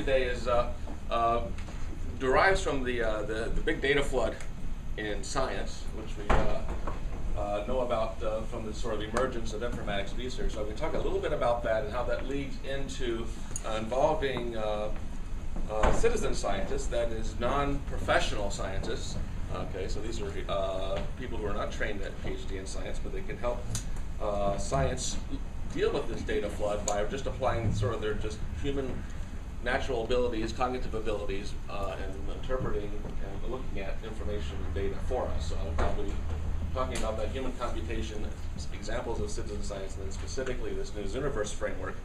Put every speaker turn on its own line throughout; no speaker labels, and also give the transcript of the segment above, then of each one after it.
today is derives from the big data flood in science, which we know about from the sort of emergence of informatics research. So we can talk a little bit about that and how that leads into involving citizen scientists, that is non-professional scientists. Okay, so these are people who are not trained at PhD in science, but they can help science deal with this data flood by just applying sort of their just human natural abilities, cognitive abilities, and interpreting and looking at information and data for us. So I'll be talking about that human computation, examples of citizen science, and then specifically this new Zooniverse framework,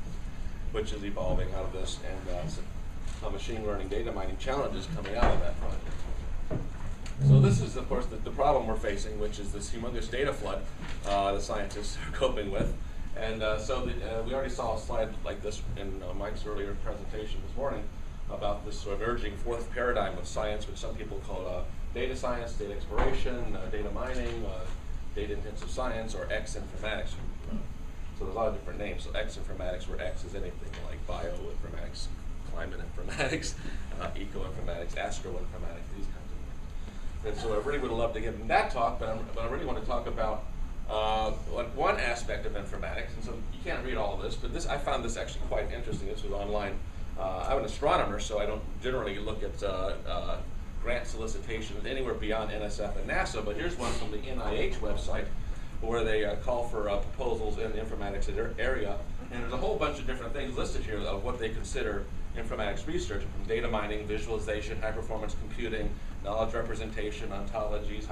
which is evolving out of this, and some machine learning data mining challenges coming out of that project. So this is, of course, the problem we're facing, which is this humongous data flood the scientists are coping with. And we already saw a slide like this in Mike's earlier presentation this morning about this sort of emerging fourth paradigm of science, which some people call data science, data exploration, data mining, data-intensive science, or X informatics. So there's a lot of different names. So X informatics, where X is anything like bioinformatics, climate informatics, eco-informatics, astro-informatics, these kinds of things. And so I really would love to get in that talk, but I really want to talk about one aspect of informatics. And so you can't read all of this, but I found this actually quite interesting. This was online. I'm an astronomer, so I don't generally look at grant solicitations anywhere beyond NSF and NASA, but here's one from the NIH website where they call for proposals in the informatics area. And there's a whole bunch of different things listed here of what they consider informatics research, from data mining, visualization, high-performance computing, knowledge representation, ontologies,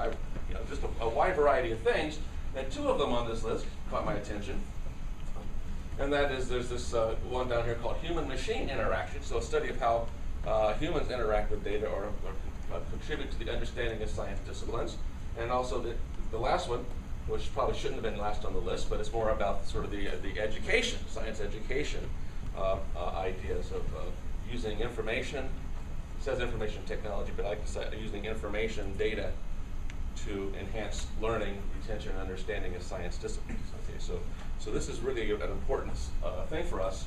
just a wide variety of things. And two of them on this list caught my attention. And that is, there's this one down here called human-machine interaction, so a study of how humans interact with data or contribute to the understanding of science disciplines. And also the last one, which probably shouldn't have been last on the list, but it's more about sort of the education, science education ideas of using information. It says information technology, but I like to say using information data to enhance learning, retention, and understanding of science disciplines. Okay, so this is really an important thing for us.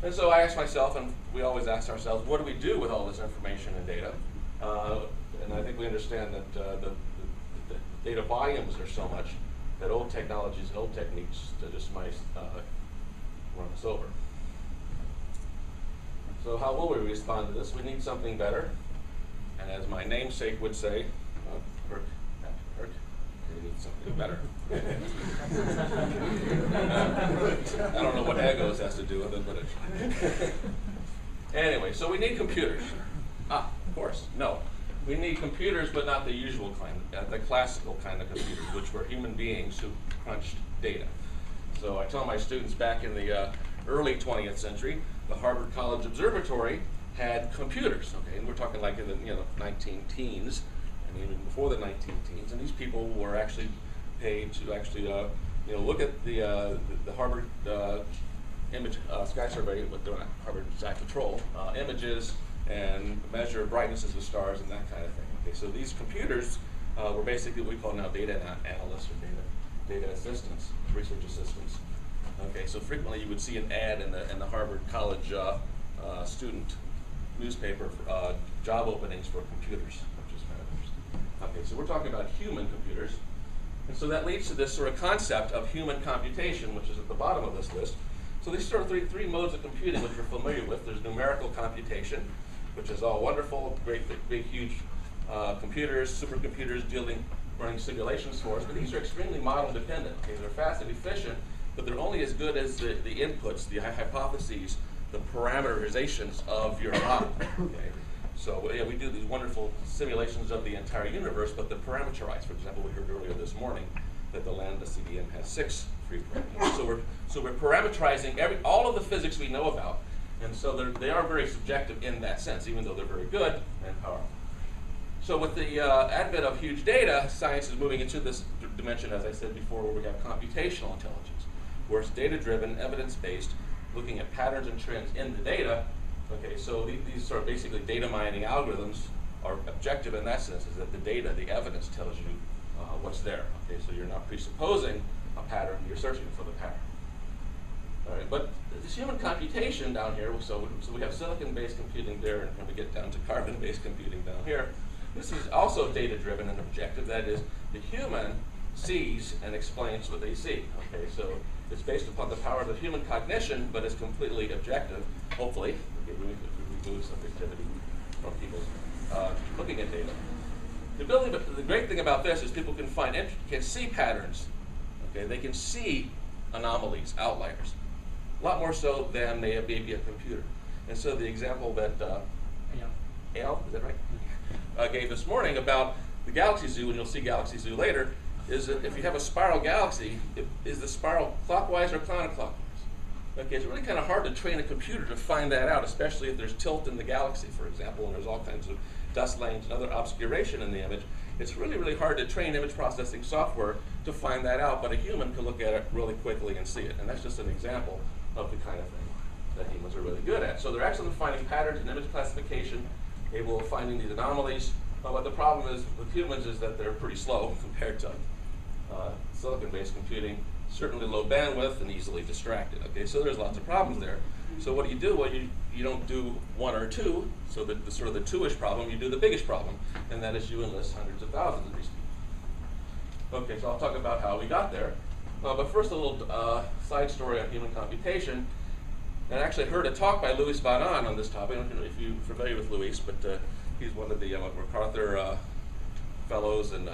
And so I asked myself, and we always ask ourselves, what do we do with all this information and data? And I think we understand that the data volumes are so much that old technologies and old techniques just might run us over. So how will we respond to this? We need something better. And as my namesake would say, Kirk, we need something better. I don't know what Agos has to do with it, but anyway, so we need computers. Of course, no. We need computers, but not the usual kind, the classical kind of computers, which were human beings who crunched data. So I tell my students back in the early 20th century, the Harvard College Observatory had computers, okay, and we're talking like in the 19-teens, and even before the 19-teens, and these people were actually paid to actually look at the Harvard image sky survey with the Harvard Sky Patrol images and measure brightnesses of stars and that kind of thing. Okay, so these computers were basically what we call now data analysts or data assistants, research assistants. Okay, so frequently you would see an ad in the Harvard College student newspaper for job openings for computers, which is kind of interesting. Okay, so we're talking about human computers. And so that leads to this sort of concept of human computation, which is at the bottom of this list. So these sort of three modes of computing which we're familiar with. There's numerical computation, which is all wonderful, great, big, huge computers, supercomputers running simulations for us. But these are extremely model dependent. Okay? They're fast and efficient, but they're only as good as the inputs, the hypotheses, the parameterizations of your model. Okay? So yeah, we do these wonderful simulations of the entire universe, but they're parameterized. For example, we heard earlier this morning that the Lambda CDM has 6 free parameters. So we're parameterizing all of the physics we know about, and so they are very subjective in that sense, even though they're very good and powerful. So with the advent of huge data, science is moving into this dimension, as I said before, where we have computational intelligence, where it's data-driven, evidence-based, looking at patterns and trends in the data. Okay, so these sort of basically data mining algorithms are objective in that sense, is that the data, the evidence tells you what's there. Okay, so you're not presupposing a pattern, you're searching for the pattern. All right, but this human computation down here, so we have silicon-based computing there, and when we get down to carbon-based computing down here, this is also data-driven and objective. That is, the human sees and explains what they see. Okay, so it's based upon the power of the human cognition, but it's completely objective, hopefully, if we remove subjectivity from people's looking at data. The great thing about this is people can see patterns. Okay, they can see anomalies, outliers, a lot more so than maybe a computer. And so the example that Al, is that right? Gave this morning about the galaxy zoo, and you'll see galaxy zoo later, is that if you have a spiral galaxy, is the spiral clockwise or counterclockwise? Okay, it's really kind of hard to train a computer to find that out, especially if there's tilt in the galaxy, for example, and there's all kinds of dust lanes and other obscuration in the image. It's really, really hard to train image processing software to find that out, but a human can look at it really quickly and see it. And that's just an example of the kind of thing that humans are really good at. So they're excellent at finding patterns in image classification, able at finding these anomalies. But the problem is with humans is that they're pretty slow compared to silicon-based computing, certainly low bandwidth and easily distracted. Okay, so there's lots of problems there. So what do you do? Well, you don't do one or two, so the sort of the two-ish problem, you do the biggest problem, and that is you enlist hundreds of thousands of these people. Okay, so I'll talk about how we got there. But first a little side story on human computation. And I actually heard a talk by Luis Baran on this topic. I don't know if you're familiar with Luis, but he's one of the MacArthur fellows and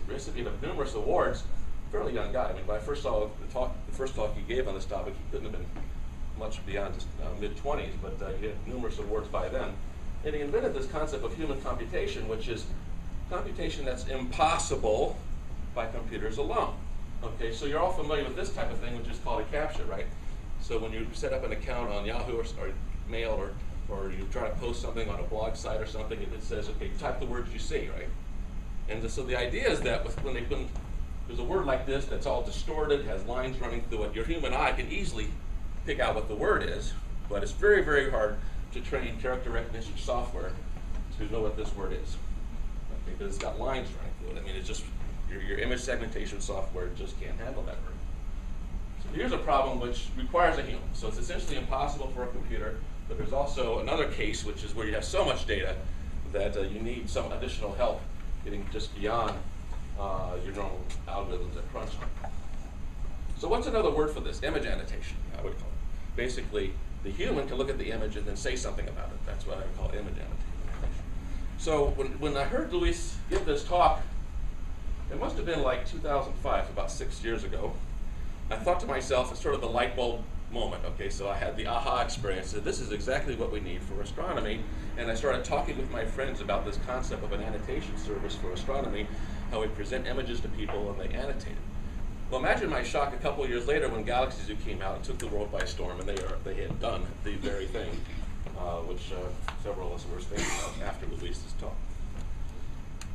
recipient of numerous awards. Fairly young guy. I mean, when I first saw the first talk he gave on this topic, he couldn't have been much beyond his mid-20s, but he had numerous awards by then. And he invented this concept of human computation, which is computation that's impossible by computers alone. Okay, so you're all familiar with this type of thing, which is called a CAPTCHA, right? So when you set up an account on Yahoo or Mail, or you try to post something on a blog site or something, it says, okay, type the words you see, right? And so the idea is that when there's a word like this that's all distorted, has lines running through it, your human eye can easily pick out what the word is, but it's very, very hard to train character recognition software to know what this word is. Okay, because it's got lines running through it. I mean, it's just, your image segmentation software just can't handle that word. So here's a problem which requires a human. So it's essentially impossible for a computer, but there's also another case, which is where you have so much data that you need some additional help getting just beyond your normal algorithms that crunch on. So what's another word for this? Image annotation, I would call it. Basically, the human can look at the image and then say something about it. That's what I would call image annotation. So when I heard Luis give this talk, it must have been like 2005, about 6 years ago. I thought to myself, it's sort of the light bulb moment. Okay, so I had the aha experience that this is exactly what we need for astronomy. And I started talking with my friends about this concept of an annotation service for astronomy, how we present images to people and they annotate it. Well, imagine my shock a couple of years later when Galaxy Zoo came out and took the world by storm, and they had done the very thing, which several of us were thinking of after Luis's talk.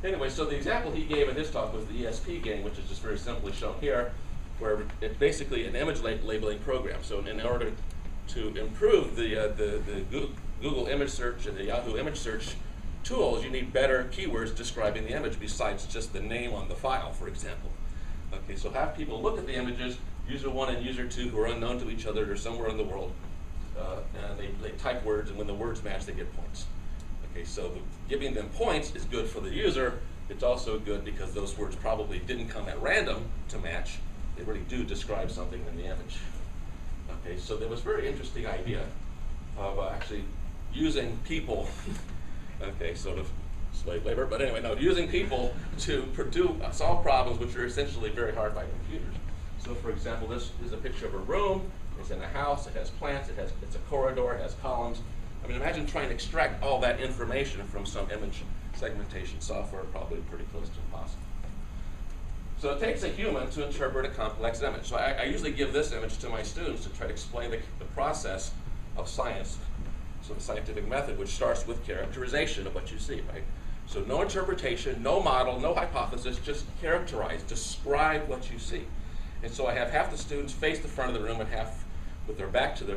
Anyway, so the example he gave in his talk was the ESP game, which is just very simply shown here, where it's basically an image labeling program. So in order to improve the Google image search and the Yahoo image search tools, you need better keywords describing the image besides just the name on the file, for example. Okay, so have people look at the images, user 1 and user 2, who are unknown to each other, they're somewhere in the world, and they type words, and when the words match, they get points. Okay, so giving them points is good for the user. It's also good because those words probably didn't come at random to match. They really do describe something in the image. Okay, so there was a very interesting idea of actually using people, okay, sort of slave labor, but anyway, no, using people to solve problems which are essentially very hard by computers. So for example, this is a picture of a room. It's in a house, it has plants, it's a corridor, it has columns. I mean, imagine trying to extract all that information from some image segmentation software, probably pretty close to impossible. So it takes a human to interpret a complex image. So I usually give this image to my students to try to explain the process of science. So the scientific method, which starts with characterization of what you see, right? So no interpretation, no model, no hypothesis, just characterize, describe what you see. And so I have half the students face the front of the room and half with their back to the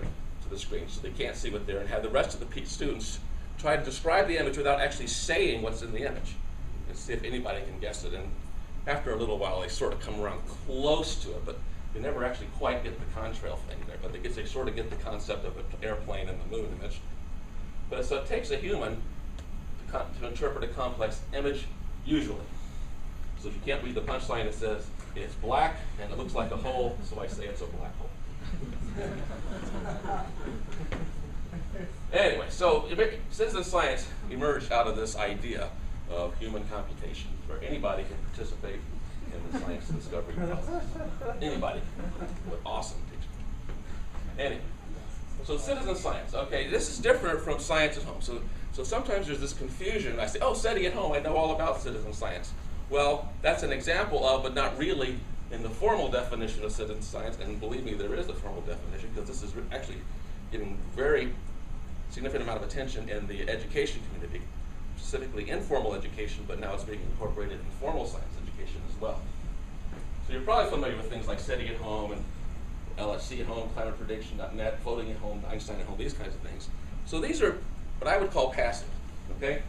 screen, so they can't see what they're, and have the rest of the students try to describe the image without actually saying what's in the image, and see if anybody can guess it. And after a little while, they sort of come around close to it, but You never actually quite get the contrail thing there, but they sort of get the concept of an airplane and the moon image. But so it takes a human to interpret a complex image, usually. So if you can't read the punchline, it says it's black and it looks like a hole, so I say it's a black hole. Anyway, so citizen science emerged out of this idea of human computation, where anybody can participate in the science discovery process. Anybody with awesome teaching. Anyway, so citizen science. Okay, this is different from science at home. So sometimes there's this confusion. I say, oh, SETI at home, I know all about citizen science. Well, that's an example of, but not really in the formal definition of citizen science. And believe me, there is a formal definition, because this is actually getting very significant amount of attention in the education community, specifically informal education, but now it's being incorporated in formal science education as well. So you're probably familiar with things like SETI at home and LSC at home, climate prediction.net, floating at home, Einstein at home, these kinds of things. So these are what I would call passive, okay?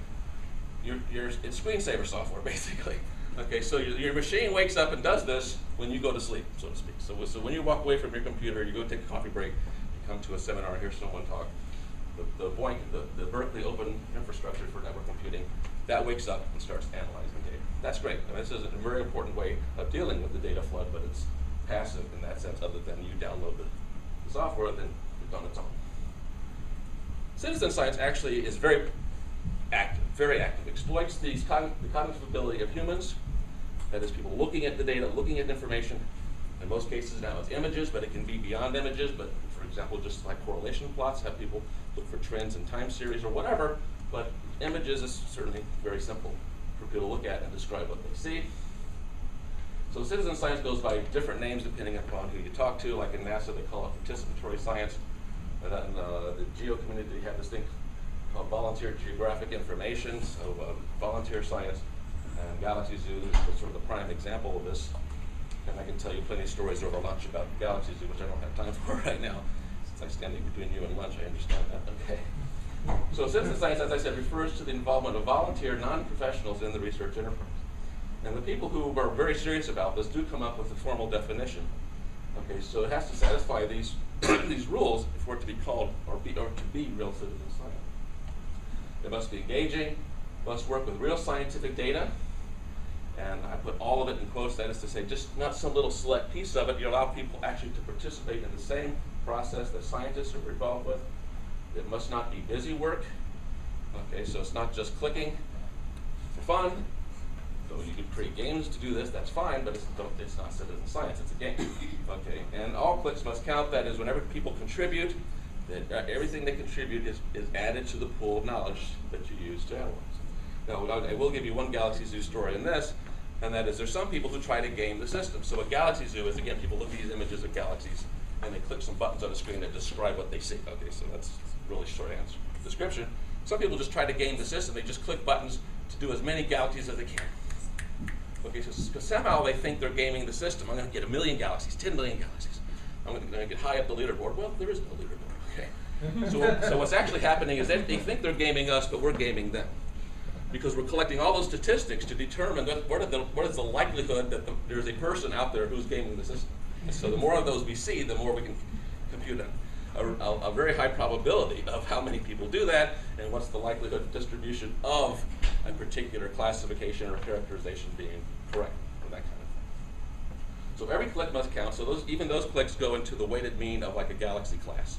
It's screensaver software, basically. Okay, so your machine wakes up and does this when you go to sleep, so to speak. So when you walk away from your computer, you go take a coffee break, you come to a seminar and hear someone talk, the Berkeley Open Infrastructure for Network Computing, that wakes up and starts analyzing data. That's great. I mean, this is a very important way of dealing with the data flood, but it's passive in that sense, other than you download the software, then it's on its own. Citizen science actually is very active, exploits the cognitive ability of humans, that is, people looking at the data, looking at information. In most cases now it's images, but it can be beyond images, but for example, just like correlation plots, have people look for trends in time series or whatever, but images is certainly very simple for people to look at and describe what they see. So citizen science goes by different names depending upon who you talk to. Like in NASA, they call it participatory science. And then the geo community have this thing called volunteer geographic information, so volunteer science. And Galaxy Zoo is sort of the prime example of this. And I can tell you plenty of stories over lunch about Galaxy Zoo, which I don't have time for right now. Since I'm standing between you and lunch, I understand that. Okay. So citizen science, as I said, refers to the involvement of volunteer non-professionals in the research enterprise. And the people who are very serious about this do come up with a formal definition. Okay, so it has to satisfy these these rules for it to be called or to be real citizen science. It must be engaging, must work with real scientific data, and I put all of it in quotes. That is to say, just not some little select piece of it. You allow people actually to participate in the same process that scientists are involved with. It must not be busy work. Okay, so it's not just clicking for fun. So you can create games to do this, that's fine, but it's not citizen science, it's a game. Okay, and all clicks must count. That is, whenever people contribute, that everything they contribute is added to the pool of knowledge that you use to analyze. Now, I will give you one Galaxy Zoo story in this, and that is there's some people who try to game the system. So a Galaxy Zoo is, again, people look at these images of galaxies, and they click some buttons on the screen that describe what they see. Okay, so that's a really short answer. Description. Some people just try to game the system. They just click buttons to do as many galaxies as they can. Okay, so somehow they think they're gaming the system. I'm going to get 1 million galaxies, 10 million galaxies. I'm going to get high up the leaderboard. Well, there is no leaderboard. Okay. So what's actually happening is they think they're gaming us, but we're gaming them, because we're collecting all those statistics to determine what is the likelihood that there's a person out there who's gaming the system. And so the more of those we see, the more we can compute a very high probability of how many people do that, and what's the likelihood of distribution of a particular classification or characterization being correct, or that kind of thing. So every click must count. So even those clicks go into the weighted mean of like a galaxy class.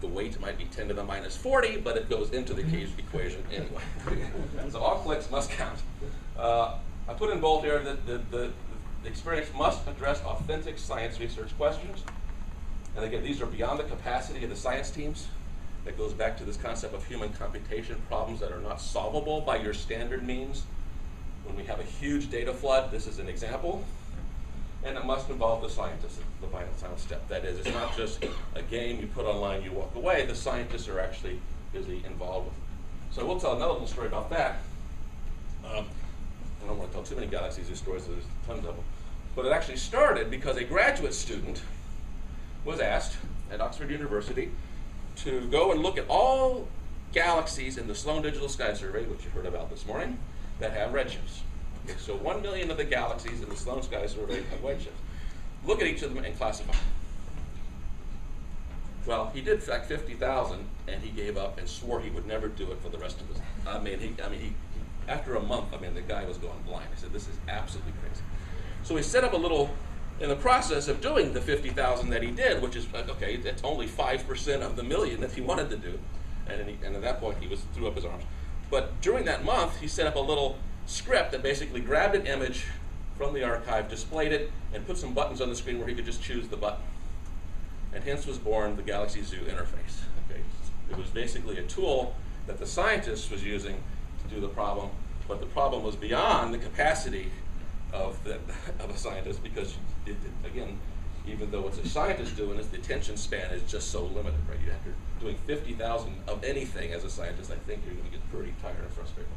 The weight might be 10 to the minus 40, but it goes into the equation anyway. So all clicks must count. I put in bold here that the experience must address authentic science research questions. And again, these are beyond the capacity of the science teams. That goes back to this concept of human computation, problems that are not solvable by your standard means. When we have a huge data flood, this is an example. And it must involve the scientists, the final step. That is, it's not just a game you put online, you walk away. The scientists are actually busy involved with it. So we'll tell another little story about that. I don't want to tell too many Galaxy Zoo stories, there's tons of them. But it actually started because a graduate student was asked at Oxford University to go and look at all galaxies in the Sloan Digital Sky Survey, which you heard about this morning, that have redshifts. Okay, so 1 million of the galaxies in the Sloan Sky Survey have redshifts. look at each of them and classify them. Well, he did like 50,000, and he gave up and swore he would never do it for the rest of his life. After a month, the guy was going blind. He said, this is absolutely crazy. So he set up a little, in the process of doing the 50,000 that he did, which is, okay, that's only 5% of the million that he wanted to do. And at that point, he threw up his arms. But during that month, he set up a little script that basically grabbed an image from the archive, displayed it, and put some buttons on the screen where he could just choose the button. And hence was born the Galaxy Zoo interface. Okay? It was basically a tool that the scientist was using to do the problem, but the problem was beyond the capacity of a scientist, because, again, even though it's a scientist doing this, the attention span is just so limited, right? After doing 50,000 of anything as a scientist, I think you're going to get pretty tired and frustrated.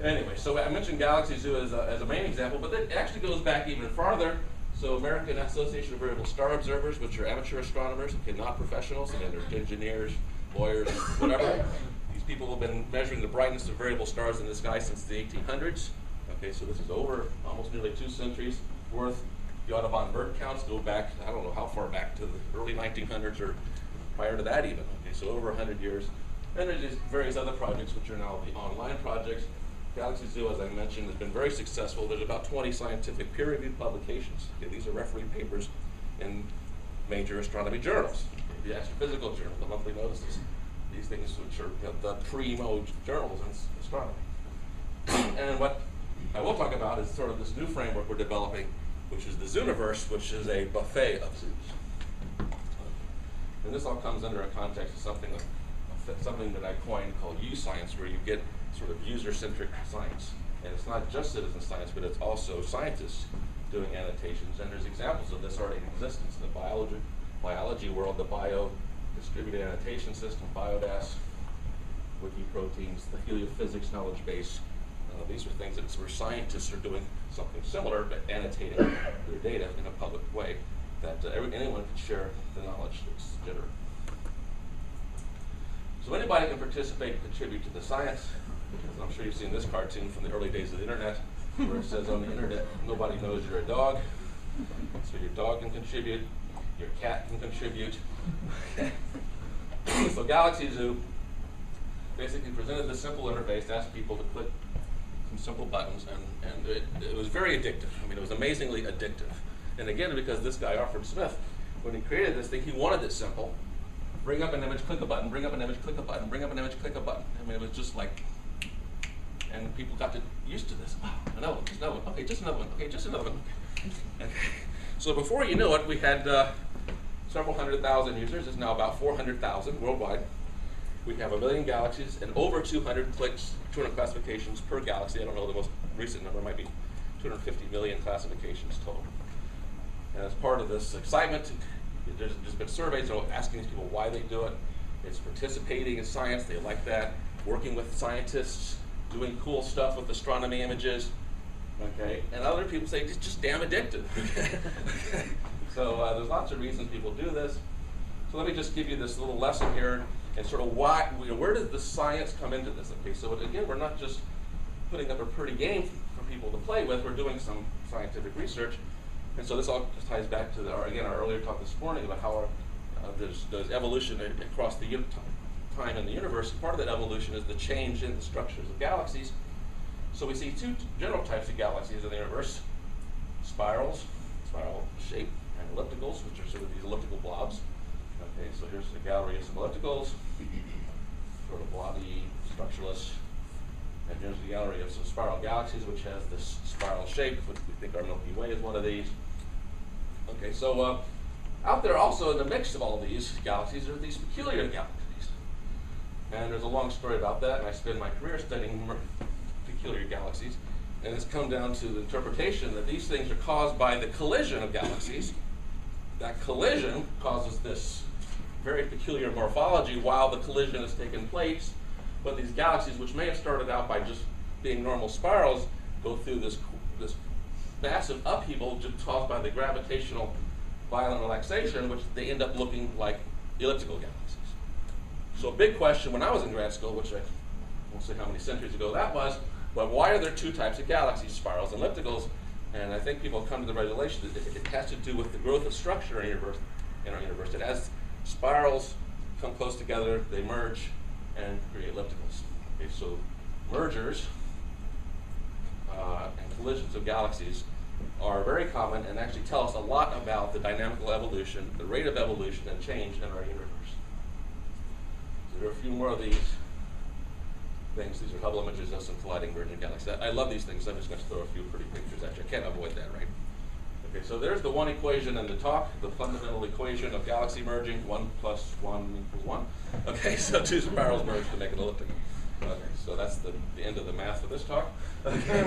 Anyway, so I mentioned Galaxy Zoo as a main example, but it actually goes back even farther. So American Association of Variable Star Observers, which are amateur astronomers, okay, not professionals, and they're engineers, lawyers, whatever. These people have been measuring the brightness of variable stars in the sky since the 1800s. Okay, so this is over almost nearly 2 centuries worth. The Audubon bird counts go back, I don't know how far back, to the early 1900s or prior to that even. Okay, so over 100 years. And there's various other projects which are now the online projects. Galaxy Zoo, as I mentioned, has been very successful. There's about 20 scientific peer-reviewed publications. Okay, these are referee papers in major astronomy journals. The Astrophysical Journal, the monthly notices. These things which are the primo journals in astronomy. And what I will talk about is sort of this new framework we're developing, which is the Zooniverse, which is a buffet of zoos. And this all comes under a context of something that I coined called U-Science, where you get sort of user-centric science. And it's not just citizen science, but it's also scientists doing annotations. And there's examples of this already in existence in the biology world, the Bio-Distributed Annotation System, BioDAS, Wikiproteins, the Heliophysics knowledge base. These are things where scientists are doing something similar, but annotating their data in a public way that anyone can share the knowledge that's generated. So anybody can participate and contribute to the science. I'm sure you've seen this cartoon from the early days of the internet, where it says on the internet, nobody knows you're a dog. So your dog can contribute, your cat can contribute. So Galaxy Zoo basically presented this simple interface, asked people to click some simple buttons, and it was very addictive. It was amazingly addictive. And again, because this guy, Alfred Smith, when he created this thing, he wanted it simple. Bring up an image, click a button, bring up an image, click a button, bring up an image, click a button. It was just like, and people got used to this. Wow, another one, just another one. Okay, just another one. Okay, just another one. Okay. So before you know it, we had several 100,000 users. It's now about 400,000 worldwide. We have 1 million galaxies and over 200 clicks, 200 classifications per galaxy. I don't know, the most recent number might be 250 million classifications total. And as part of this excitement, there's been surveys asking these people why they do it. It's participating in science, they like that. Working with scientists, doing cool stuff with astronomy images. Okay, and other people say it's just damn addictive. So there's lots of reasons people do this. So let me just give you this little lesson here and sort of where does the science come into this? Okay, so again, we're not just putting up a pretty game for people to play with. We're doing some scientific research. And so this all just ties back to our earlier talk this morning about how there's evolution across the time in the universe. And part of that evolution is the change in the structures of galaxies. So we see 2 general types of galaxies in the universe: spirals, spiral shape, and ellipticals, which are sort of these elliptical blobs. Okay, so here's a gallery of some ellipticals, sort of blobby, structureless. And here's the gallery of some spiral galaxies, which has this spiral shape, which we think our Milky Way is one of these. Okay, so out there also in the mix of all these galaxies are these peculiar galaxies. And there's a long story about that, and I spend my career studying peculiar galaxies. And it's come down to the interpretation that these things are caused by the collision of galaxies. That collision causes this very peculiar morphology while the collision is taking place. But these galaxies, which may have started out by just being normal spirals, go through this massive upheaval just caused by the gravitational violent relaxation, which they end up looking like elliptical galaxies. So a big question when I was in grad school, which I won't say how many centuries ago that was, but why are there 2 types of galaxies, spirals and ellipticals? And I think people have come to the realization that it has to do with the growth of structure in our universe. That as spirals come close together, they merge and create ellipticals. Okay, so mergers and collisions of galaxies are very common and actually tell us a lot about the dynamical evolution, the rate of evolution and change in our universe. So there are a few more of these things. These are Hubble images of some colliding merging galaxies. I love these things. I'm just going to throw a few pretty pictures at you. I can't avoid that, right? Okay, so there's the one equation in the top, the fundamental equation of galaxy merging, 1 + 1 = 1. Okay, so two spirals merge to make an elliptical. Okay, so that's the end of the math for this talk. Okay.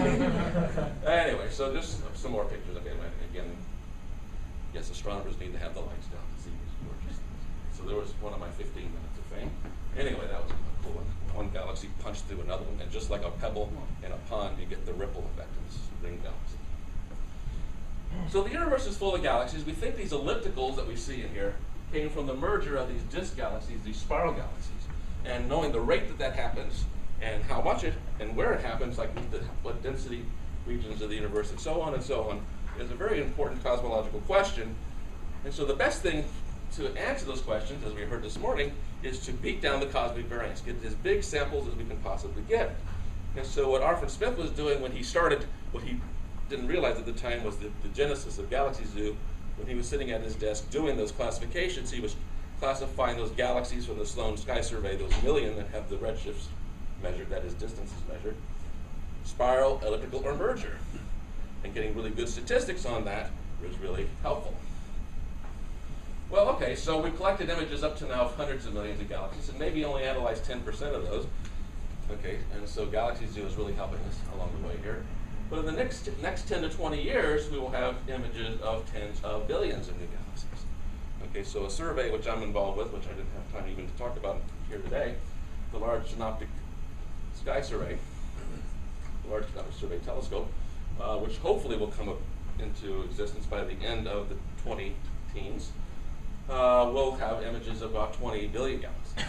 Anyway, so just some more pictures. Okay, again, yes, astronomers need to have the lights down to see these gorgeous things. So there was one of my 15 minutes of fame. Anyway, that was a cool one. One galaxy punched through another one, and just like a pebble in a pond, you get the ripple effect in this ring galaxy. So the universe is full of galaxies. We think these ellipticals that we see in here came from the merger of these disk galaxies, these spiral galaxies. And knowing the rate that happens, and how much it, and where it happens, like what density regions of the universe, and so on, is a very important cosmological question. And so the best thing to answer those questions, as we heard this morning, is to beat down the cosmic variance, get as big samples as we can possibly get. And so what Arthur Smith was doing when he started, what he didn't realize at the time was the genesis of Galaxy Zoo. When he was sitting at his desk doing those classifications, he was classifying those galaxies from the Sloan Sky Survey, those million that have the redshifts measured, that is distances measured, spiral, elliptical, or merger. And getting really good statistics on that was really helpful. Well, okay, so we've collected images up to now of hundreds of millions of galaxies, and maybe only analyzed 10% of those. Okay, and so Galaxy Zoo is really helping us along the way here. But in the next 10 to 20 years, we will have images of tens of billions of new galaxies. Okay, so a survey which I'm involved with, which I didn't have time even to talk about here today, the Large Synoptic Sky Survey, the Large Synoptic Survey Telescope, which hopefully will come up into existence by the end of the 20-teens, will have images of about 20 billion galaxies.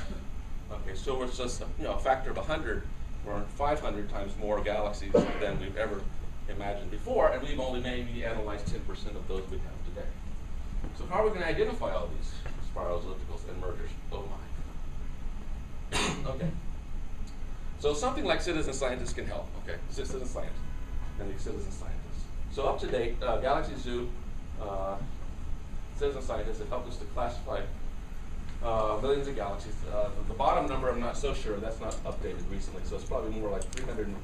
Okay, so it's just a factor of 100 or 500 times more galaxies than we've ever imagined before, and we've only maybe analyzed 10% of those we have today. So how are we going to identify all these spirals, ellipticals, and mergers? Oh my. Okay. So something like citizen scientists can help. Okay, citizen science and these citizen scientists. So up to date, Galaxy Zoo citizen scientists have helped us to classify millions of galaxies. The bottom number, I'm not so sure. That's not updated recently, so it's probably more like 250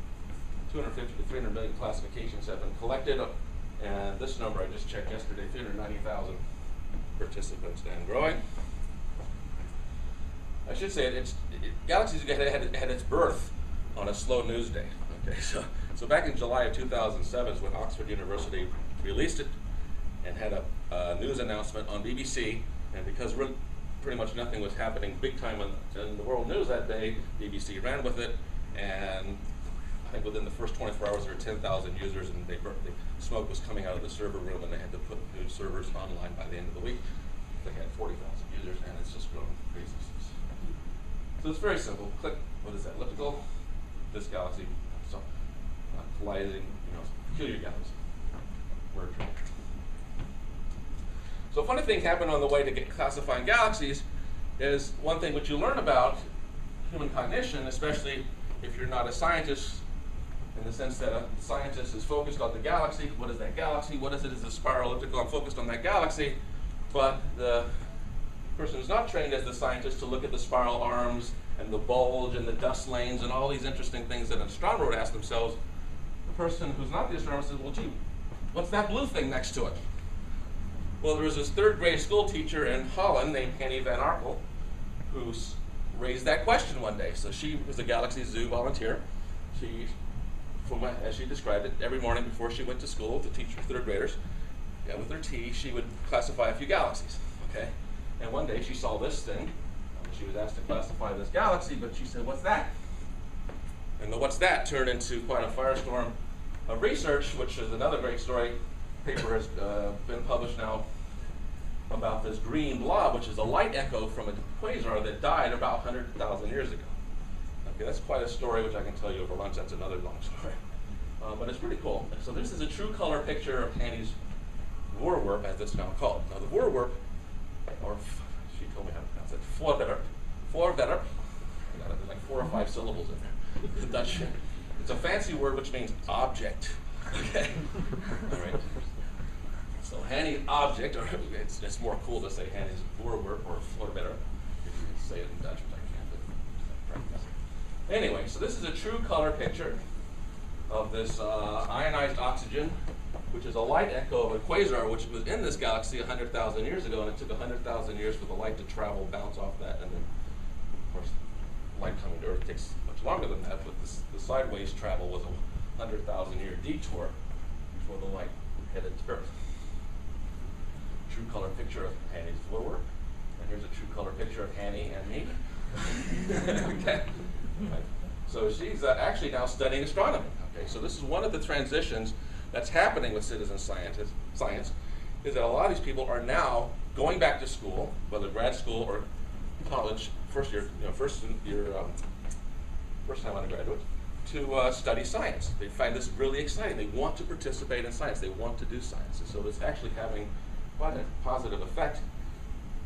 to 300 million classifications have been collected. And this number I just checked yesterday, 390,000 participants and growing. I should say Galaxy Zoo had its birth on a slow news day. Okay, so back in July of 2007 is when Oxford University released it and had a news announcement on BBC. And because pretty much nothing was happening big time in the world news that day, BBC ran with it, and I think within the first 24 hours there were 10,000 users, and the smoke was coming out of the server room, and they had to put new servers online by the end of the week. They had 40,000 users, and it's just grown crazy. So it's very simple. Click, what is that, elliptical, this galaxy, so colliding, peculiar galaxy, merger. So a funny thing happened on the way to classifying galaxies is one thing which you learn about human cognition, especially if you're not a scientist, in the sense that a scientist is focused on the galaxy. What is that galaxy? What is it? Is it a spiral, elliptical? I'm focused on that galaxy. But the person who's not trained as the scientist to look at the spiral arms and the bulge and the dust lanes and all these interesting things that an astronomer would ask themselves, the person who's not the astronomer says, well, gee, what's that blue thing next to it? Well, there was this third grade school teacher in Holland named Henny Van Arkel who raised that question one day. So she was a Galaxy Zoo volunteer. She, as she described it, every morning before she went to school to teach her third graders, with her tea, she would classify a few galaxies. Okay, and one day she saw this thing. She was asked to classify this galaxy, but she said, "What's that?" And the "what's that" turned into quite a firestorm of research, which is another great story. Paper has been published now about this green blob, which is a light echo from a quasar that died about 100,000 years ago. Okay, that's quite a story, which I can tell you over lunch. That's another long story. but it's pretty cool. So this is a true color picture of Hanny's Voorwerp, as it's now called. Now the Voorwerp, or she told me how to pronounce it, Voorwerp, there's like 4 or 5 syllables in there. The Dutch. It's a fancy word which means object. Okay. All right. So Hanny's object, or it's more cool to say Hanny's Voorwerp or Voorwerp, if you can say it in Dutch, which I can't. But anyway, so this is a true color picture of this ionized oxygen, which is a light echo of a quasar, which was in this galaxy 100,000 years ago, and it took 100,000 years for the light to travel, bounce off that, and then, of course, light coming to Earth takes much longer than that, but the sideways travel was a 100,000-year detour before the light headed to Earth. True color picture of Hanny's Voorwerp, and here's a true color picture of Hanny and me. Okay. Right. So she's actually now studying astronomy. Okay, so this is one of the transitions that's happening with citizen science, is that a lot of these people are now going back to school, whether grad school or college, first time undergraduate, to study science. They find this really exciting. They want to participate in science. They want to do science. And so it's actually having quite a positive effect,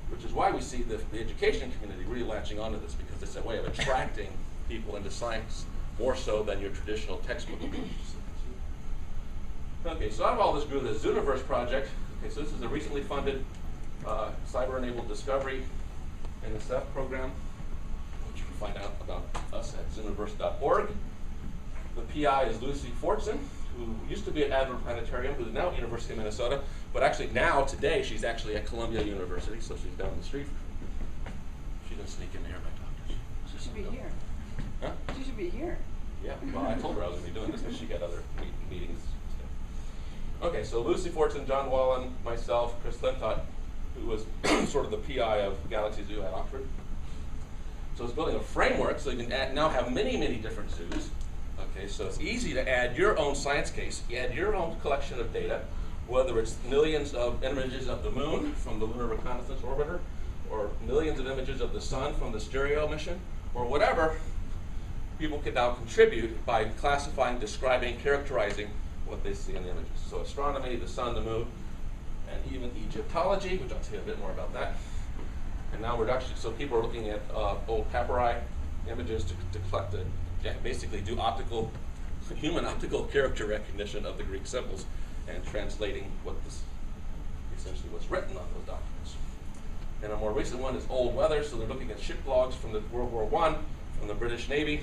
which is why we see the education community really latching onto this, because it's a way of attracting people into science more so than your traditional textbook. Okay, so out of all this grew the Zooniverse project. Okay, so this is a recently funded cyber-enabled discovery NSF program, which you can find out about us at zooniverse.org. The PI is Lucy Fortson, who used to be at Adler Planetarium, who's now at University of Minnesota, but actually now, today, she's actually at Columbia University, so she's down the street. She didn't sneak in here, my doctor.
She should be here.
Huh?
She should be here.
Yeah, well, I told her I was going to be doing this, but she got other meetings. Okay, so Lucy Fortson, John Wallen, myself, Chris Lintott, who was sort of the PI of Galaxy Zoo at Oxford. So it's building a framework so you can now have many, many different zoos. Okay, so it's easy to add your own science case. You add your own collection of data, whether it's millions of images of the moon from the Lunar Reconnaissance Orbiter, or millions of images of the sun from the Stereo mission, or whatever. People can now contribute by classifying, describing, characterizing what they see in the images. So astronomy, the sun, the moon, and even Egyptology, which I'll tell you a bit more about that. And now we're actually, so people are looking at old papyri images to collect the, basically do human optical character recognition of the Greek symbols and translating essentially what's written on those documents. And a more recent one is old weather, so they're looking at ship logs from the World War I, from the British Navy.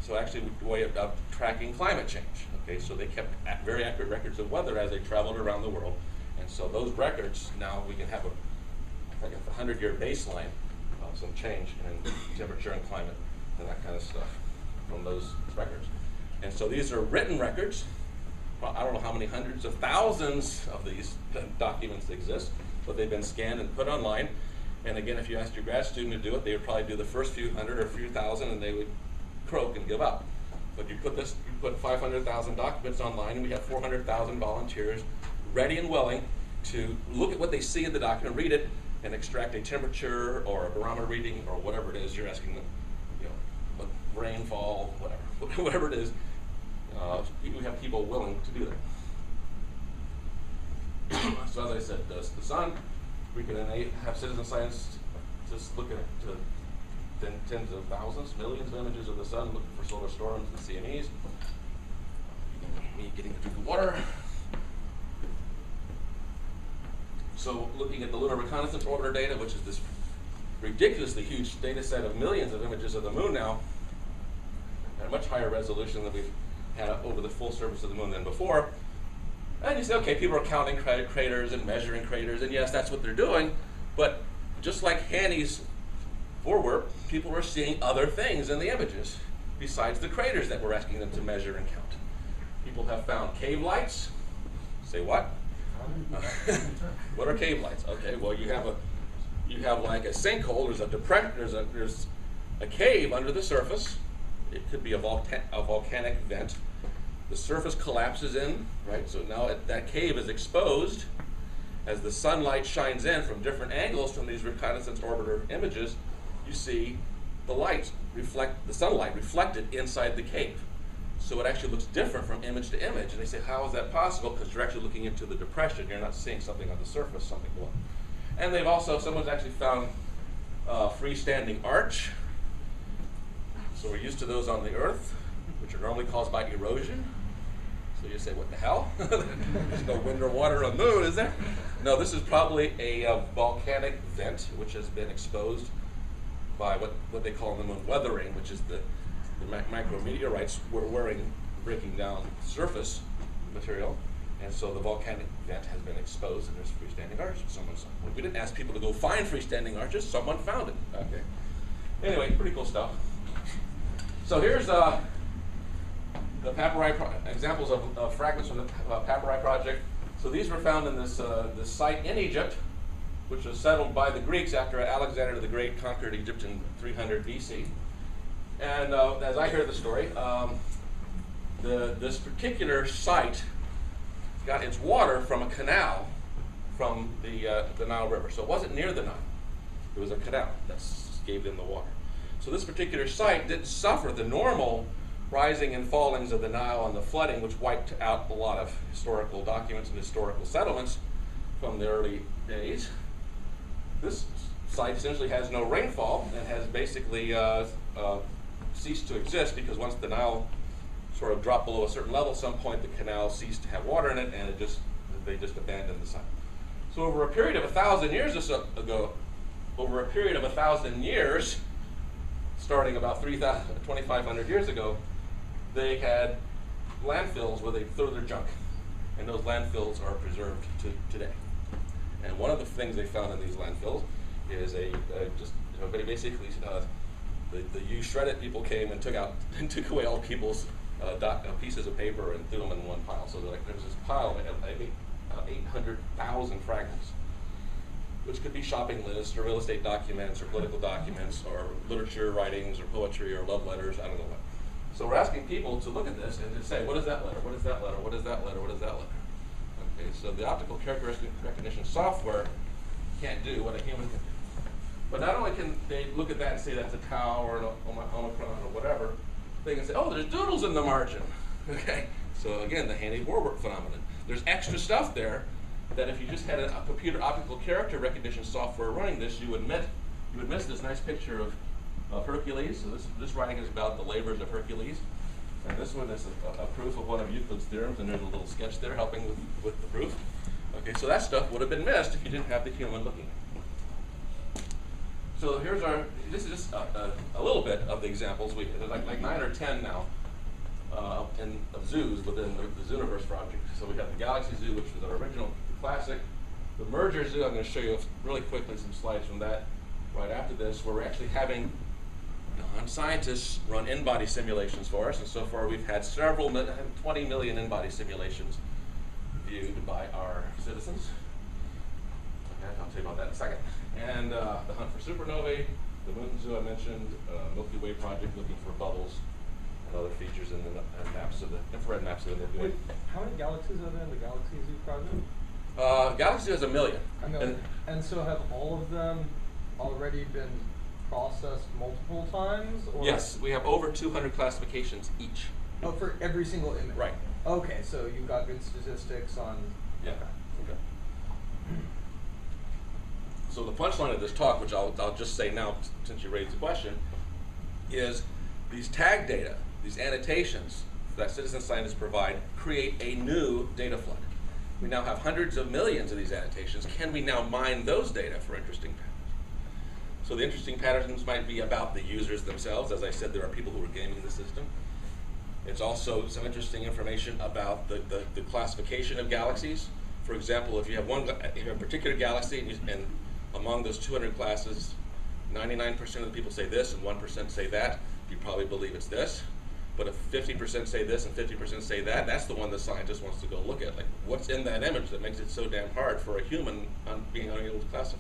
So actually a way of tracking climate change. Okay, so they kept very accurate records of weather as they traveled around the world. And so those records, now we can have a 100-year baseline of some change in temperature and climate and that kind of stuff from those records. And so these are written records. Well, I don't know how many hundreds of thousands of these documents exist, but they've been scanned and put online. And again, if you asked your grad student to do it, they would probably do the first few hundred or few thousand, and they would croak and give up. But you put 500,000 documents online, and we have 400,000 volunteers ready and willing to look at what they see in the document, read it, and extract a temperature or a barometer reading or whatever it is you're asking them, rainfall, whatever it is. We have people willing to do that. So as I said, the sun, we can have citizen science just look at tens of thousands, millions of images of the sun, looking for solar storms and CMEs. Me getting a drink of water. So looking at the Lunar Reconnaissance Orbiter data, which is this ridiculously huge data set of millions of images of the moon now, at a much higher resolution than we've had over the full surface of the moon than before. And you say, okay, people are counting craters and measuring craters, and yes, that's what they're doing, but just like Hanny's Voorwerp, people are seeing other things in the images besides the craters that we're asking them to measure and count. People have found cave lights. Say what? What are cave lights? Okay, well you have like a sinkhole. There's a cave under the surface. It could be a volcanic vent. The surface collapses in, right? So now that cave is exposed. As the sunlight shines in from different angles from these reconnaissance orbiter images, you see the sunlight reflected inside the cave. So it actually looks different from image to image. And they say, how is that possible? Because you're actually looking into the depression. You're not seeing something on the surface, something below. And they've also, someone's actually found freestanding arch. So we're used to those on the Earth, which are normally caused by erosion. So you say, what the hell? There's no wind or water on the moon, is there? No, this is probably a volcanic vent, which has been exposed by what they call in the moon weathering, which is the micrometeorites we're breaking down surface material. And so the volcanic vent has been exposed, and there's freestanding arches. We didn't ask people to go find freestanding arches. Someone found it. Okay. Anyway, pretty cool stuff. So here's the examples of fragments from the Papyri project. So these were found in this site in Egypt, which was settled by the Greeks after Alexander the Great conquered Egypt in 300 BC. And as I hear the story, this particular site got its water from a canal from the Nile River. So it wasn't near the Nile. It was a canal that gave them the water. So this particular site didn't suffer the normal rising and fallings of the Nile and the flooding, which wiped out a lot of historical documents and historical settlements from the early days. This site essentially has no rainfall and has basically ceased to exist, because once the Nile sort of dropped below a certain level, at some point the canal ceased to have water in it, and they just abandoned the site. So over a period of 1,000 years or so ago, starting about 2,500 years ago, they had landfills where they throw their junk, and those landfills are preserved to today. And one of the things they found in these landfills is basically the used shredded people came and took away all people's pieces of paper and threw them in one pile. So there was this pile of 800,000 fragments, which could be shopping lists or real estate documents or political documents or literature writings or poetry or love letters, I don't know what. So we're asking people to look at this and to say, what is that letter? What is that letter? What is that letter? What is that letter? Okay, so the optical characteristic recognition software can't do what a human can do. But not only can they look at that and say that's a tau or an omicron or whatever, they can say, oh, there's doodles in the margin. Okay, so again, the Haney-Warburg phenomenon. There's extra stuff there that if you just had a computer optical character recognition software running this, you would miss this nice picture of Hercules. So this writing is about the labors of Hercules. And this one is a proof of one of Euclid's theorems, and there's a little sketch there helping with the proof. Okay, so that stuff would have been missed if you didn't have the human looking. So this is just a little bit of the examples. There's like 9 or 10 now of zoos within the Zooniverse project. So we have the Galaxy Zoo, which was our original classic. The Merger Zoo, I'm going to show you really quickly some slides from that right after this, where we're actually having non-scientists run in-body simulations for us. And so far we've had 20 million in-body simulations viewed by our citizens. Okay, I'll tell you about that in a second. And the hunt for supernovae, the Moon Zoo I mentioned, Milky Way project looking for bubbles and other features in the maps of the infrared maps of the Milky Way.
Wait, how many galaxies are there in the Galaxy Zoo project?
Galaxy has 1 million.
A million. And so have all of them already been processed multiple times? Or?
Yes, we have over 200 classifications each.
Oh, for every single image?
Right.
Okay, so you've got good statistics on...
Yeah. Okay. So the punchline of this talk, which I'll just say now since you raised the question, is these tag data, these annotations that citizen scientists provide, create a new data flood. We now have hundreds of millions of these annotations. Can we now mine those data for interesting patterns? So the interesting patterns might be about the users themselves. As I said, there are people who are gaming the system. It's also some interesting information about the classification of galaxies. For example, if you have a particular galaxy and among those 200 classes, 99% of the people say this and 1% say that, you probably believe it's this. But if 50% say this and 50% say that, that's the one the scientist wants to go look at. Like, what's in that image that makes it so damn hard for a human being unable to classify?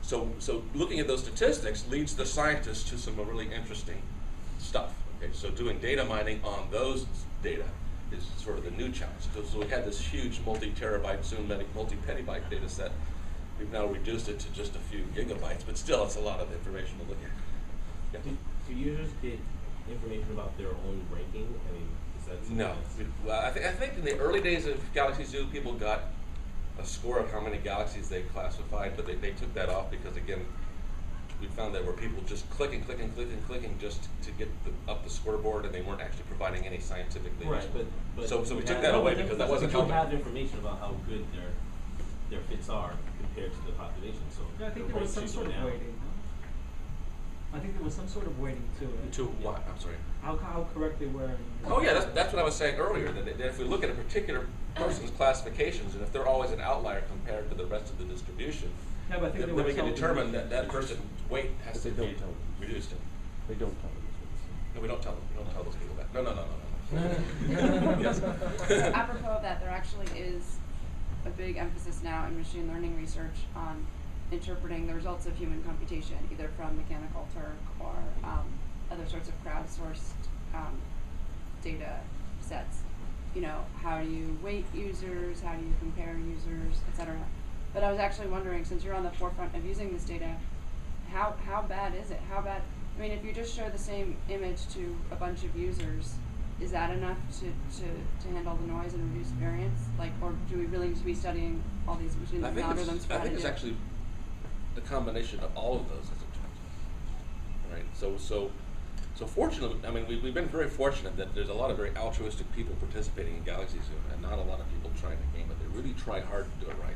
So looking at those statistics leads the scientists to some really interesting stuff. Okay, so doing data mining on those data is sort of the new challenge. So we had this huge multi-terabyte, soon multi-petabyte data set. We've now reduced it to just a few gigabytes, but still it's a lot of information to look at. Yeah.
Do users get information about their own ranking? I mean,
No. Well, I think in the early days of Galaxy Zoo, people got a score of how many galaxies they classified, but they took that off because, again, we found that were people just clicking just to get up the scoreboard, and they weren't actually providing any scientific data.
Right, but
so we took that away because that wasn't helping.
You have information about how good their fits are compared to the population. So
yeah, I think there was some sort of weighting. I think there was some sort of weighting to it.
To what? I'm sorry.
How correct they were.
Oh yeah, that's what I was saying earlier. That if we look at a particular person's classifications, and if they're always an outlier compared to the rest of the distribution,
yeah, but I think
then we can determine that person's weight has to be reduced.
They don't tell them.
No, we don't tell them. We don't tell those people that. No. Yes.
Apropos of that, there actually is a big emphasis now in machine learning research on interpreting the results of human computation, either from Mechanical Turk or other sorts of crowdsourced data sets. You know, how do you weight users, how do you compare users, etc. But I was actually wondering, since you're on the forefront of using this data, how bad is it? How bad? I mean, if you just show the same image to a bunch of users, is that enough to handle the noise and reduce variance? Like, or do we really need to be studying all these machine learning algorithms?
I think it's actually a combination of all of those, as it turns out. Right. So fortunately, I mean, we've been very fortunate that there's a lot of very altruistic people participating in Galaxy Zoo, and not a lot of people trying to game it. They really try hard to do it right.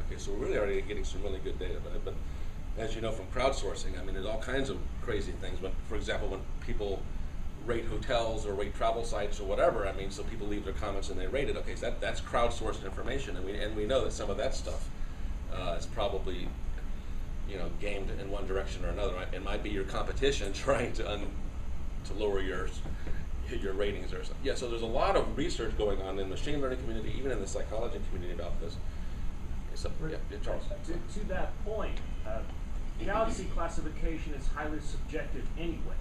Okay, so we're really already getting some really good data, but as you know from crowdsourcing, I mean, there's all kinds of crazy things. When, for example, when people rate hotels or rate travel sites or whatever, I mean, so people leave their comments and they rate it. Okay, so that's crowdsourced information, and we know that some of that stuff is probably, you know, gamed in one direction or another. Right? It might be your competition trying to lower your ratings or something. Yeah, so there's a lot of research going on in the machine learning community, even in the psychology community about this. So, yeah, Charles.
To that point, galaxy classification is highly subjective anyway.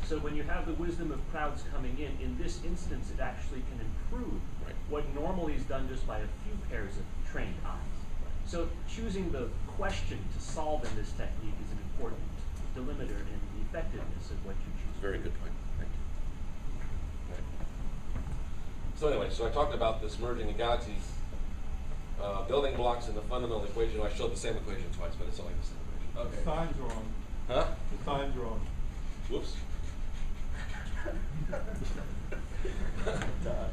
So when you have the wisdom of crowds coming in this instance, it actually can improve what normally is done just by a few pairs of trained eyes. So choosing the question to solve in this technique is an important delimiter in the effectiveness of what you choose.
Very good point. Thank you. Right. So anyway, so I talked about this merging of galaxies, building blocks in the fundamental equation. I showed the same equation twice, but it's only the same equation. Okay.
The sign's wrong.
Huh?
The sign's wrong.
Whoops.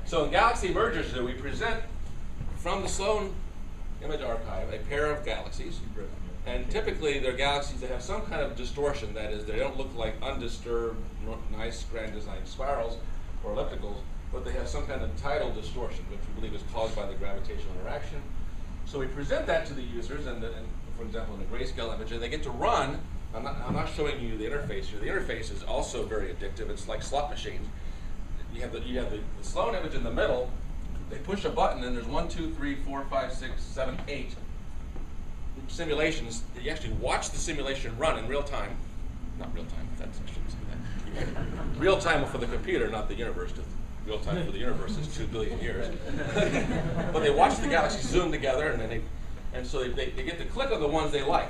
So in Galaxy Mergers, we present from the Sloan Image Archive a pair of galaxies, and typically they're galaxies that have some kind of distortion. That is, they don't look like undisturbed, nice, grand designed spirals or ellipticals, but they have some kind of tidal distortion, which we believe is caused by the gravitational interaction. So we present that to the users, and for example, in a grayscale image, and they get to run. I'm not showing you the interface here. The interface is also very addictive. It's like slot machines. You have the Sloan image in the middle. They push a button, and there's 1, 2, 3, 4, 5, 6, 7, 8 simulations. You actually watch the simulation run in real time. Not real time. I shouldn't say that. Real time for the computer, not the universe. Real time for the universe is 2 billion years. But they watch the galaxies zoom together, and so they get to click on the ones they like.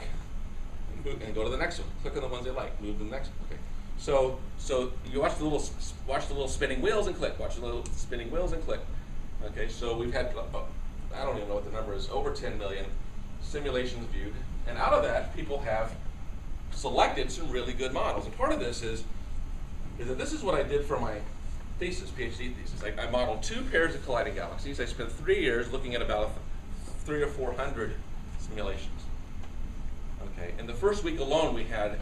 And go to the next one. Click on the ones they like. Move to the next one. Okay. So you watch the little spinning wheels and click. Watch the little spinning wheels and click. Okay. So we've had I don't even know what the number is. Over 10 million simulations viewed, and out of that, people have selected some really good models. And part of this is that this is what I did for my thesis, PhD thesis. I modeled 2 pairs of colliding galaxies. I spent 3 years looking at about 300 or 400 simulations. Okay, in the first week alone, we had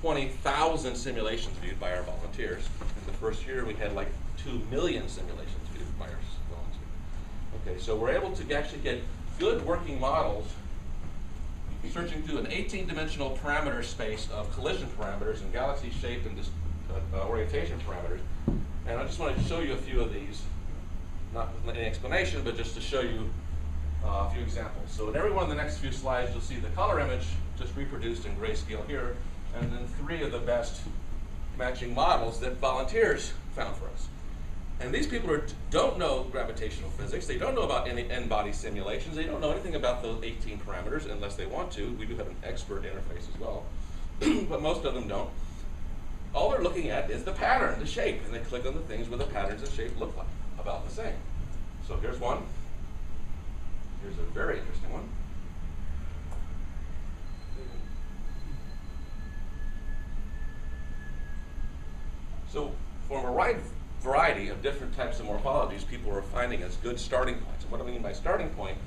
20,000 simulations viewed by our volunteers. In the first year, we had like 2 million simulations viewed by our volunteers. Okay, so we're able to actually get good working models searching through an 18-dimensional parameter space of collision parameters and galaxy shape and orientation parameters. And I just want to show you a few of these, not with any explanation, but just to show you a few examples. So in every one of the next few slides, you'll see the color image just reproduced in grayscale here, and then 3 of the best matching models that volunteers found for us. And these people don't know gravitational physics. They don't know about any n-body simulations. They don't know anything about those 18 parameters unless they want to. We do have an expert interface as well, but most of them don't. all they're looking at is the pattern, the shape, and they click on the things where the patterns and shape look like about the same. So here's one. Here's a very interesting one. So from a wide variety of different types of morphologies, people are finding as good starting points. And what I mean by starting point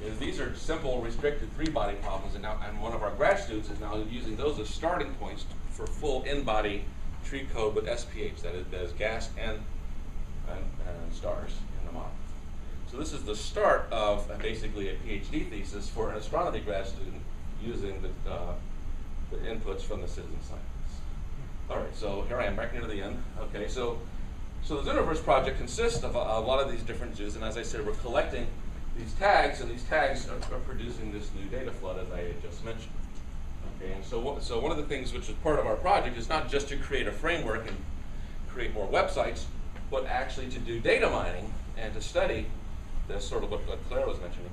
is these are simple restricted three-body problems, and one of our grad students is now using those as starting points for full in-body tree code with SPH, that is gas and stars in the model. So this is the start of basically a PhD thesis for an astronomy grad student using the inputs from the citizen scientists. All right, so here I am right near the end. Okay, so the Zooniverse project consists of a lot of these different zoos, and as I said, we're collecting these tags, and these tags are producing this new data flood, as I had just mentioned. Okay, and so one of the things which is part of our project is not just to create a framework and create more websites, but actually to do data mining and to study this sort of what Claire was mentioning,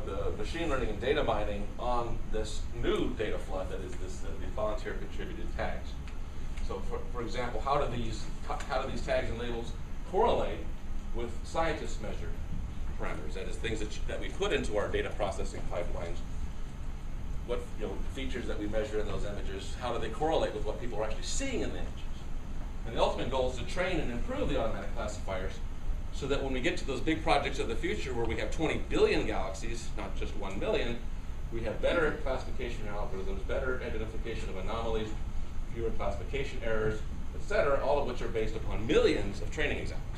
the machine learning and data mining on this new data flood that is the volunteer contributed tags. So for example, how do these tags and labels correlate with scientists measured parameters? That is, things that we put into our data processing pipelines. What features that we measure in those images, how do they correlate with what people are actually seeing in the images? And the ultimate goal is to train and improve the automatic classifiers so that when we get to those big projects of the future where we have 20 billion galaxies, not just 1 million, we have better classification algorithms, better identification of anomalies, fewer classification errors, etc., all of which are based upon millions of training examples.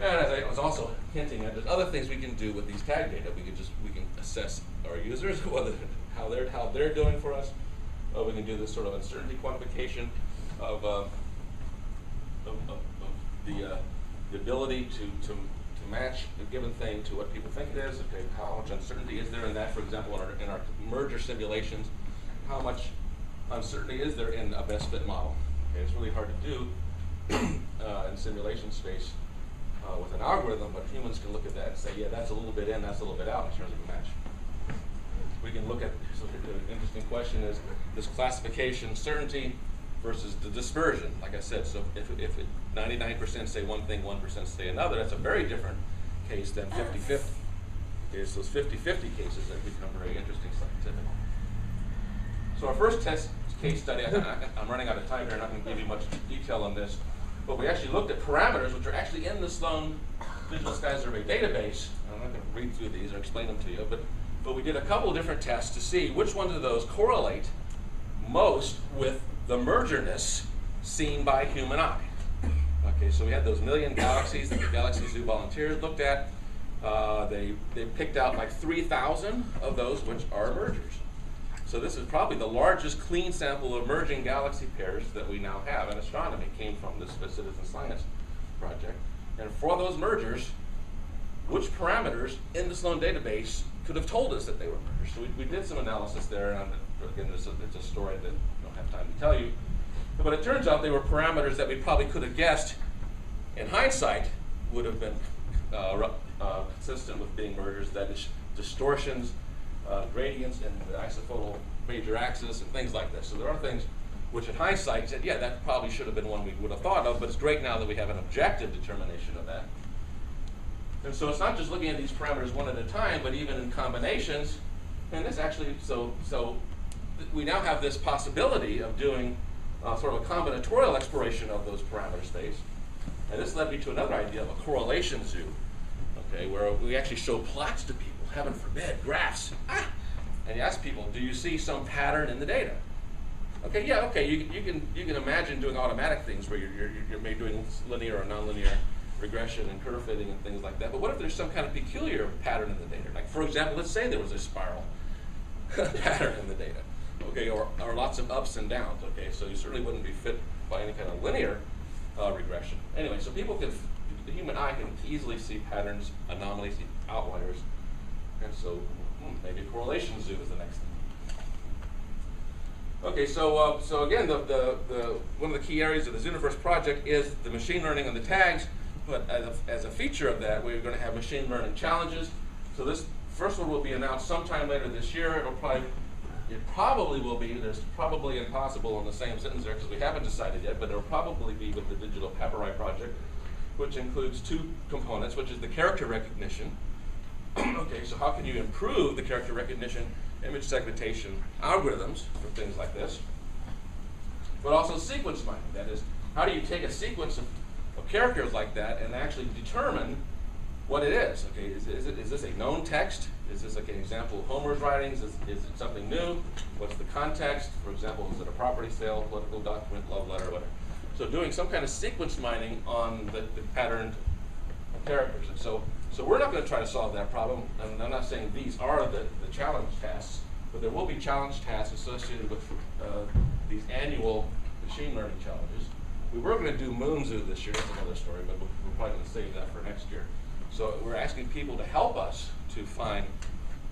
And as I was also hinting at, there's other things we can do with these tag data. We can assess our users, how they're doing for us. We can do this sort of uncertainty quantification of the ability to match a given thing to what people think it is. Okay, how much uncertainty is there in that? For example, in our merger simulations, how much uncertainty is there in a best fit model? Okay, it's really hard to do in simulation space with an algorithm, but humans can look at that and say, yeah, that's a little bit in, that's a little bit out in terms of a match. We can look at, so the interesting question is this classification certainty versus the dispersion, like I said. So if 99% say one thing, 1% say another, that's a very different case than 50-50. Okay, so those 50-50 cases that become very interesting scientifically. So our first case study, I'm running out of time here, I'm not going to give you much detail on this, but we actually looked at parameters which are actually in the Sloan Digital Sky Survey database. I'm not going to read through these or explain them to you, but we did a couple of different tests to see which ones of those correlate most with the mergerness seen by human eye. Okay, so we had those million galaxies that the Galaxy Zoo volunteers looked at. They picked out like 3,000 of those which are mergers. So this is probably the largest clean sample of merging galaxy pairs that we now have in astronomy. It came from this citizen science project. And for those mergers, which parameters in the Sloan database could have told us that they were mergers? So we did some analysis there, and again, it's a story that I don't have time to tell you. But it turns out they were parameters that we probably could have guessed in hindsight would have been consistent with being mergers, that is distortions, gradients in the isophotal major axis and things like this. So there are things which in hindsight said, yeah, that probably should have been one we would have thought of, but it's great now that we have an objective determination of that. And so it's not just looking at these parameters one at a time, but even in combinations. And this actually, so we now have this possibility of doing sort of a combinatorial exploration of those parameter space. And this led me to another idea of a correlation zoo, okay, where we actually show plots to people, heaven forbid, graphs. And you ask people, do you see some pattern in the data? Okay, yeah, okay, you can imagine doing automatic things where you're maybe doing linear or nonlinear regression and curve fitting and things like that. But what if there's some kind of peculiar pattern in the data? Like, for example, let's say there was a spiral pattern in the data, okay, or lots of ups and downs, okay, so you certainly wouldn't be fit by any kind of linear regression. Anyway, so the human eye can easily see patterns, anomalies, outliers, and so maybe a correlation zoo is the next thing. Okay, so again, one of the key areas of the Zooniverse project is the machine learning and the tags, but as a feature of that, we're going to have machine learning challenges. So this first one will be announced sometime later this year. It'll probably, it probably will be, there's probably impossible in the same sentence there because we haven't decided yet, but it'll probably be with the digital papyri project, which includes two components, which is the character recognition. Okay, so how can you improve the character recognition image segmentation algorithms for things like this? But also sequence mining. That is, how do you take a sequence of characters like that and actually determine what it is? Okay, is this a known text? Is this like an example of Homer's writings? Is it something new? What's the context? For example, is it a property sale, political document, love letter, whatever? So doing some kind of sequence mining on the patterned characters. And so we're not going to try to solve that problem. And I'm not saying these are the challenge tasks, but there will be challenge tasks associated with these annual machine learning challenges. We were going to do Moonzoo this year, that's another story, but we're probably going to save that for next year. So we're asking people to help us to find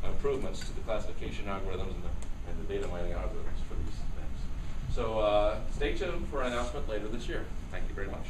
improvements to the classification algorithms and the data mining algorithms for these things. So stay tuned for an announcement later this year. Thank you very much.